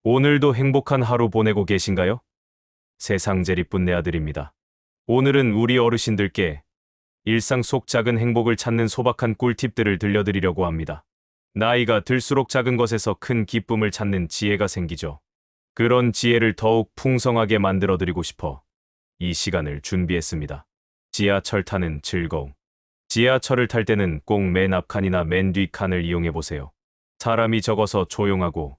오늘도 행복한 하루 보내고 계신가요? 세상 제일 이쁜 내 아들입니다. 오늘은 우리 어르신들께 일상 속 작은 행복을 찾는 소박한 꿀팁들을 들려드리려고 합니다. 나이가 들수록 작은 것에서 큰 기쁨을 찾는 지혜가 생기죠. 그런 지혜를 더욱 풍성하게 만들어드리고 싶어 이 시간을 준비했습니다. 지하철 타는 즐거움. 지하철을 탈 때는 꼭 맨 앞칸이나 맨 뒷칸을 이용해 보세요. 사람이 적어서 조용하고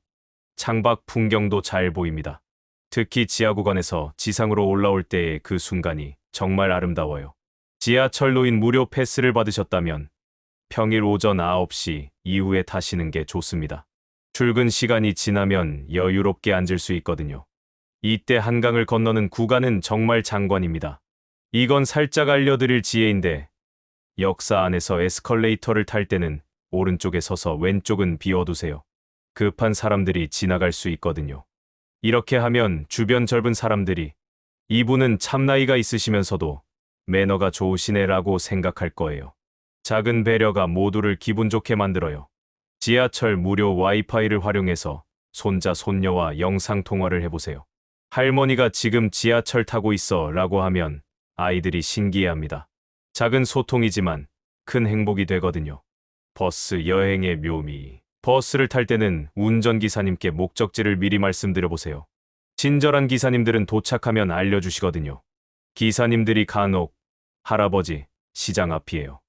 창밖 풍경도 잘 보입니다. 특히 지하 구간에서 지상으로 올라올 때의 그 순간이 정말 아름다워요. 지하철로인 무료 패스를 받으셨다면 평일 오전 9시 이후에 타시는 게 좋습니다. 출근 시간이 지나면 여유롭게 앉을 수 있거든요. 이때 한강을 건너는 구간은 정말 장관입니다. 이건 살짝 알려드릴 지혜인데, 역사 안에서 에스컬레이터를 탈 때는 오른쪽에 서서 왼쪽은 비워두세요. 급한 사람들이 지나갈 수 있거든요. 이렇게 하면 주변 젊은 사람들이 이분은 참 나이가 있으시면서도 매너가 좋으시네라고 생각할 거예요. 작은 배려가 모두를 기분 좋게 만들어요. 지하철 무료 와이파이를 활용해서 손자 손녀와 영상 통화를 해보세요. 할머니가 지금 지하철 타고 있어 라고 하면 아이들이 신기해합니다. 작은 소통이지만 큰 행복이 되거든요. 버스 여행의 묘미. 버스를 탈 때는 운전기사님께 목적지를 미리 말씀드려보세요. 친절한 기사님들은 도착하면 알려주시거든요. 기사님들이 간혹 할아버지, 시장 앞이에요.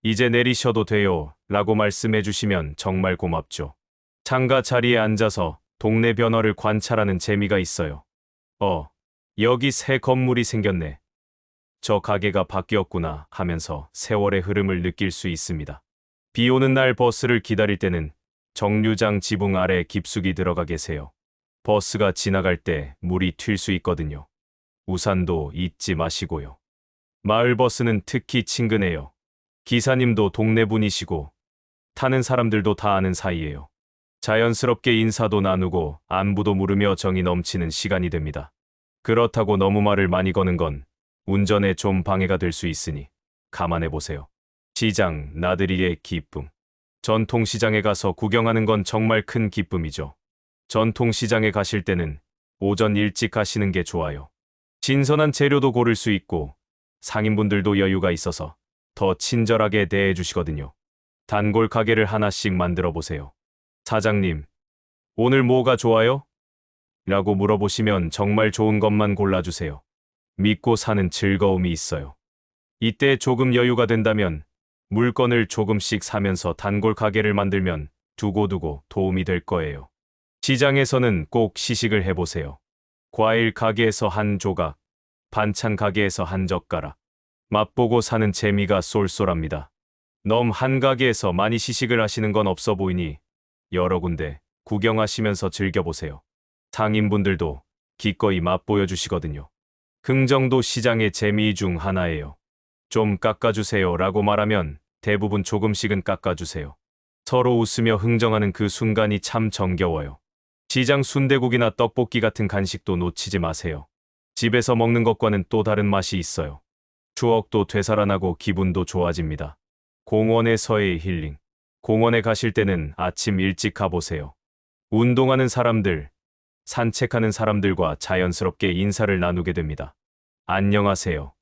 이제 내리셔도 돼요 라고 말씀해 주시면 정말 고맙죠. 창가 자리에 앉아서 동네 변화를 관찰하는 재미가 있어요. 여기 새 건물이 생겼네. 저 가게가 바뀌었구나 하면서 세월의 흐름을 느낄 수 있습니다. 비 오는 날 버스를 기다릴 때는 정류장 지붕 아래 깊숙이 들어가 계세요. 버스가 지나갈 때 물이 튈 수 있거든요. 우산도 잊지 마시고요. 마을 버스는 특히 친근해요. 기사님도 동네 분이시고 타는 사람들도 다 아는 사이예요. 자연스럽게 인사도 나누고 안부도 물으며 정이 넘치는 시간이 됩니다. 그렇다고 너무 말을 많이 거는 건 운전에 좀 방해가 될 수 있으니 감안해 보세요. 시장, 나들이의 기쁨. 전통시장에 가서 구경하는 건 정말 큰 기쁨이죠. 전통시장에 가실 때는 오전 일찍 가시는 게 좋아요. 신선한 재료도 고를 수 있고 상인분들도 여유가 있어서 더 친절하게 대해 주시거든요. 단골 가게를 하나씩 만들어 보세요. 사장님, 오늘 뭐가 좋아요? 라고 물어보시면 정말 좋은 것만 골라주세요. 믿고 사는 즐거움이 있어요. 이때 조금 여유가 된다면 물건을 조금씩 사면서 단골 가게를 만들면 두고두고 도움이 될 거예요. 시장에서는 꼭 시식을 해보세요. 과일 가게에서 한 조각, 반찬 가게에서 한 젓가락. 맛보고 사는 재미가 쏠쏠합니다. 너무 한 가게에서 많이 시식을 하시는 건 없어 보이니 여러 군데 구경하시면서 즐겨보세요. 상인분들도 기꺼이 맛보여 주시거든요. 긍정도 시장의 재미 중 하나예요. 좀 깎아주세요 라고 말하면 대부분 조금씩은 깎아주세요. 서로 웃으며 흥정하는 그 순간이 참 정겨워요. 시장 순대국이나 떡볶이 같은 간식도 놓치지 마세요. 집에서 먹는 것과는 또 다른 맛이 있어요. 추억도 되살아나고 기분도 좋아집니다. 공원에서의 힐링. 공원에 가실 때는 아침 일찍 가보세요. 운동하는 사람들, 산책하는 사람들과 자연스럽게 인사를 나누게 됩니다. 안녕하세요.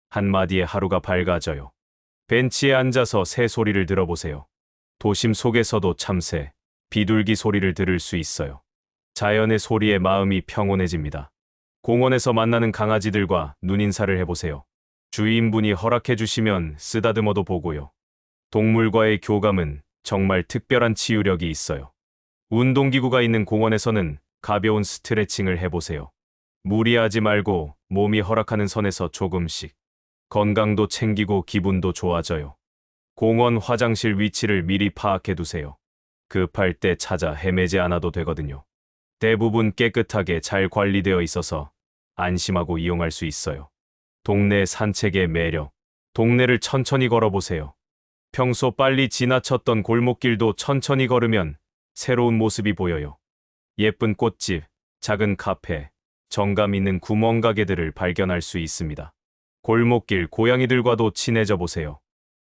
한마디에 하루가 밝아져요. 벤치에 앉아서 새 소리를 들어보세요. 도심 속에서도 참새, 비둘기 소리를 들을 수 있어요. 자연의 소리에 마음이 평온해집니다. 공원에서 만나는 강아지들과 눈인사를 해보세요. 주인분이 허락해 주시면 쓰다듬어도 보고요. 동물과의 교감은 정말 특별한 치유력이 있어요. 운동기구가 있는 공원에서는 가벼운 스트레칭을 해보세요. 무리하지 말고 몸이 허락하는 선에서 조금씩. 건강도 챙기고 기분도 좋아져요. 공원 화장실 위치를 미리 파악해 두세요. 급할 때 찾아 헤매지 않아도 되거든요. 대부분 깨끗하게 잘 관리되어 있어서 안심하고 이용할 수 있어요. 동네 산책의 매력. 동네를 천천히 걸어보세요. 평소 빨리 지나쳤던 골목길도 천천히 걸으면 새로운 모습이 보여요. 예쁜 꽃집, 작은 카페, 정감 있는 구멍가게들을 발견할 수 있습니다. 골목길 고양이들과도 친해져 보세요.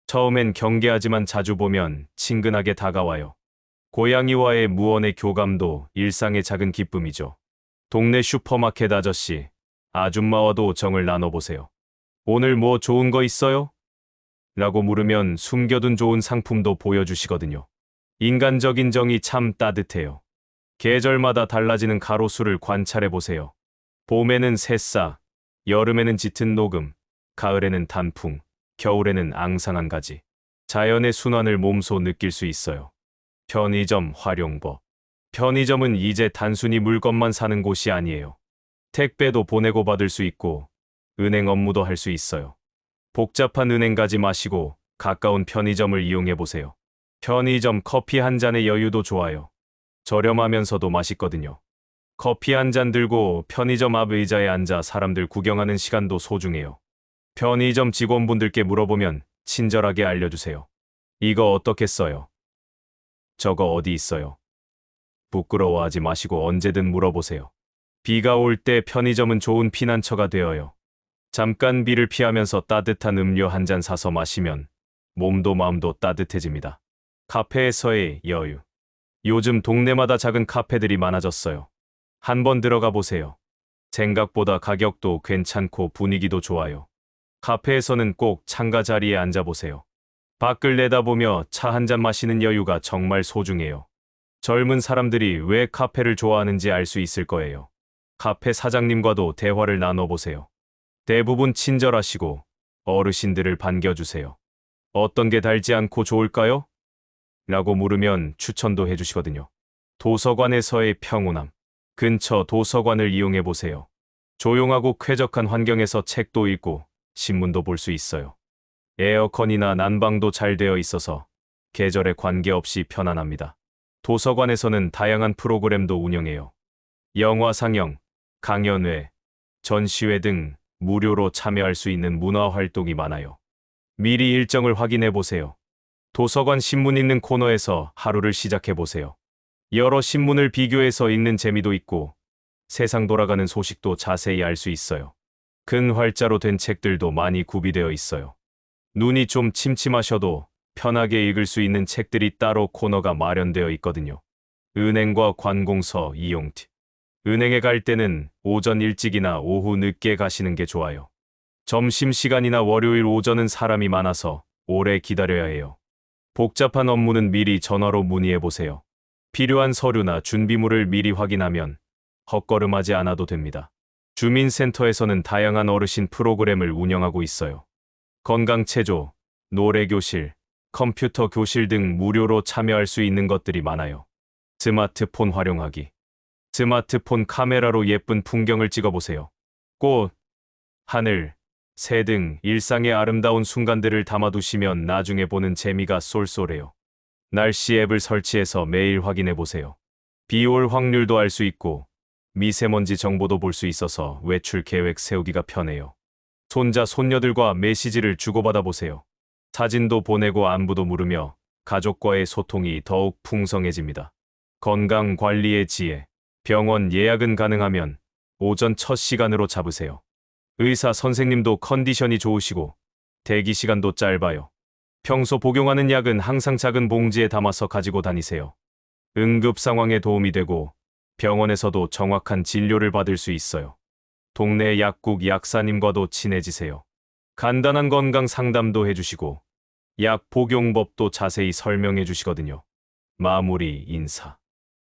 처음엔 경계하지만 자주 보면 친근하게 다가와요. 고양이와의 무언의 교감도 일상의 작은 기쁨이죠. 동네 슈퍼마켓 아저씨, 아줌마와도 정을 나눠보세요. 오늘 뭐 좋은 거 있어요? 라고 물으면 숨겨둔 좋은 상품도 보여주시거든요. 인간적인 정이 참 따뜻해요. 계절마다 달라지는 가로수를 관찰해보세요. 봄에는 새싹, 여름에는 짙은 녹음, 가을에는 단풍, 겨울에는 앙상한 가지. 자연의 순환을 몸소 느낄 수 있어요. 편의점 활용법. 편의점은 이제 단순히 물건만 사는 곳이 아니에요. 택배도 보내고 받을 수 있고, 은행 업무도 할 수 있어요. 복잡한 은행 가지 마시고 가까운 편의점을 이용해 보세요. 편의점 커피 한 잔의 여유도 좋아요. 저렴하면서도 맛있거든요. 커피 한 잔 들고 편의점 앞 의자에 앉아 사람들 구경하는 시간도 소중해요. 편의점 직원분들께 물어보면 친절하게 알려주세요. 이거 어떻게 써요? 저거 어디 있어요? 부끄러워하지 마시고 언제든 물어보세요. 비가 올 때 편의점은 좋은 피난처가 되어요. 잠깐 비를 피하면서 따뜻한 음료 한 잔 사서 마시면 몸도 마음도 따뜻해집니다. 카페에서의 여유. 요즘 동네마다 작은 카페들이 많아졌어요. 한번 들어가 보세요. 생각보다 가격도 괜찮고 분위기도 좋아요. 카페에서는 꼭 창가 자리에 앉아보세요. 밖을 내다보며 차 한 잔 마시는 여유가 정말 소중해요. 젊은 사람들이 왜 카페를 좋아하는지 알 수 있을 거예요. 카페 사장님과도 대화를 나눠보세요. 대부분 친절하시고 어르신들을 반겨주세요. 어떤 게 달지 않고 좋을까요? 라고 물으면 추천도 해주시거든요. 도서관에서의 평온함. 근처 도서관을 이용해 보세요. 조용하고 쾌적한 환경에서 책도 읽고 신문도 볼 수 있어요. 에어컨이나 난방도 잘 되어 있어서 계절에 관계없이 편안합니다. 도서관에서는 다양한 프로그램도 운영해요. 영화 상영, 강연회, 전시회 등 무료로 참여할 수 있는 문화 활동이 많아요. 미리 일정을 확인해 보세요. 도서관 신문 읽는 코너에서 하루를 시작해 보세요. 여러 신문을 비교해서 읽는 재미도 있고 세상 돌아가는 소식도 자세히 알 수 있어요. 큰 활자로 된 책들도 많이 구비되어 있어요. 눈이 좀 침침하셔도 편하게 읽을 수 있는 책들이 따로 코너가 마련되어 있거든요. 은행과 관공서 이용 팁. 은행에 갈 때는 오전 일찍이나 오후 늦게 가시는 게 좋아요. 점심시간이나 월요일 오전은 사람이 많아서 오래 기다려야 해요. 복잡한 업무는 미리 전화로 문의해 보세요. 필요한 서류나 준비물을 미리 확인하면 헛걸음하지 않아도 됩니다. 주민센터에서는 다양한 어르신 프로그램을 운영하고 있어요. 건강체조, 노래교실, 컴퓨터 교실 등 무료로 참여할 수 있는 것들이 많아요. 스마트폰 활용하기. 스마트폰 카메라로 예쁜 풍경을 찍어보세요. 꽃, 하늘, 새 등 일상의 아름다운 순간들을 담아두시면 나중에 보는 재미가 쏠쏠해요. 날씨 앱을 설치해서 매일 확인해 보세요. 비 올 확률도 알 수 있고 미세먼지 정보도 볼 수 있어서 외출 계획 세우기가 편해요. 손자, 손녀들과 메시지를 주고받아 보세요. 사진도 보내고 안부도 물으며 가족과의 소통이 더욱 풍성해집니다. 건강 관리의 지혜. 병원 예약은 가능하면 오전 첫 시간으로 잡으세요. 의사 선생님도 컨디션이 좋으시고 대기 시간도 짧아요. 평소 복용하는 약은 항상 작은 봉지에 담아서 가지고 다니세요. 응급 상황에 도움이 되고 병원에서도 정확한 진료를 받을 수 있어요. 동네 약국 약사님과도 친해지세요. 간단한 건강 상담도 해주시고 약 복용법도 자세히 설명해 주시거든요. 마무리 인사.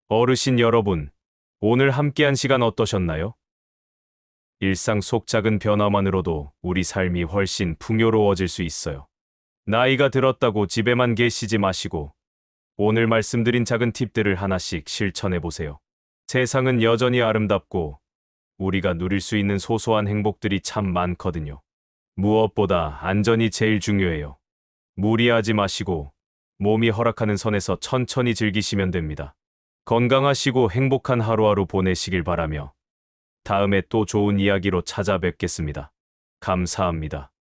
어르신 여러분, 오늘 함께한 시간 어떠셨나요? 일상 속 작은 변화만으로도 우리 삶이 훨씬 풍요로워질 수 있어요. 나이가 들었다고 집에만 계시지 마시고 오늘 말씀드린 작은 팁들을 하나씩 실천해 보세요. 세상은 여전히 아름답고 우리가 누릴 수 있는 소소한 행복들이 참 많거든요. 무엇보다 안전이 제일 중요해요. 무리하지 마시고 몸이 허락하는 선에서 천천히 즐기시면 됩니다. 건강하시고 행복한 하루하루 보내시길 바라며 다음에 또 좋은 이야기로 찾아뵙겠습니다. 감사합니다.